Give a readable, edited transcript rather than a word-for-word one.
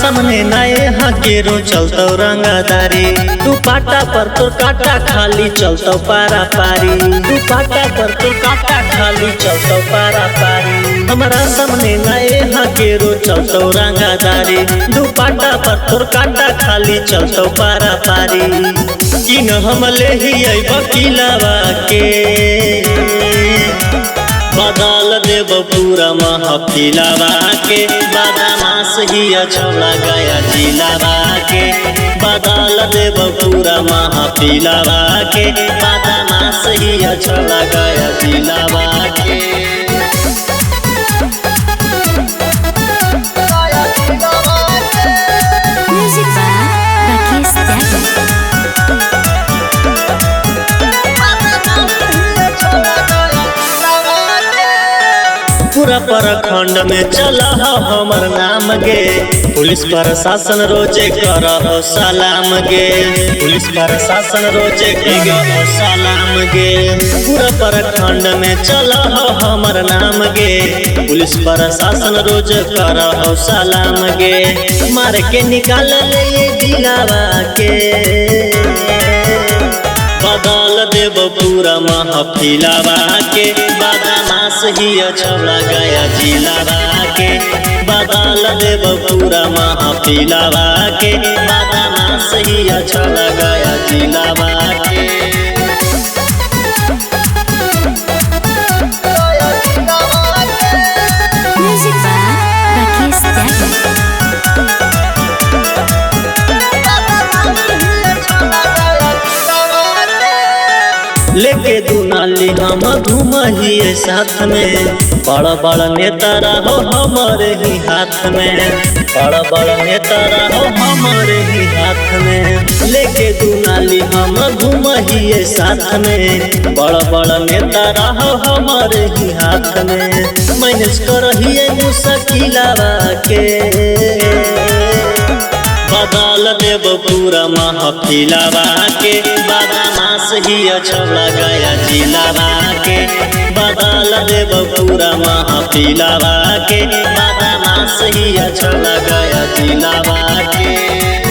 सामने नाये हकेरो चलतो रंगदारी। तू पाटा पर तो काटा खाली चलतो पारा पारी। तू पाटा पर तो काटा खाली चलतो पारा पारी। हमारा सामने नाये हकेरो चलतो रंगदारी। तू पाटा पर तो काटा खाली चलतो पारा पारी। कि न हमले ही वकीलवा के बदल देव पूरा महफिलवा के। बदमाश ही छोड़ा गया जिलावा के। बदल देव पूरा महफिलवा के। बदमाश ही छोड़ा गया जिलावा के। पूरा प्रखंड में चला हमर नाम गे। पुलिस प्रशासन रोजे कर सलाम गे। पुलिस प्रशासन रोजे कर सलाम गे। पूरा प्रखंड में चला हमर नाम गे। पुलिस प्रशासन रोज कर सलाम गे। मार के निकाल ले जिलावा के। बदल देव पूरा महफिलवा के। बदमाश ही छोड़ा गया जिलावा के। बदल देव पूरा महफिलवा के। बदमाश ही छोड़ा गया जिलावा के। लेके दुनाली हम घूमिए साथ में। बड़ा बड़ा नेता रहो हमारे ही हाथ में। बड़ा बड़ा नेता रहो हमारे ही हाथ में। लेके दुनाली हम घूमिए साथ में। बड़ा बड़ा नेता रहो हमारे ही हाथ में। मैनेज करहिए मुश्किलवा के। बदल देव पूरा महफिलवा के। बदमाश ही छोड़ा गया जिलावा के। बदल देव पूरा महफिलवा के। बदमाश ही छोड़ा गया जिलावा के।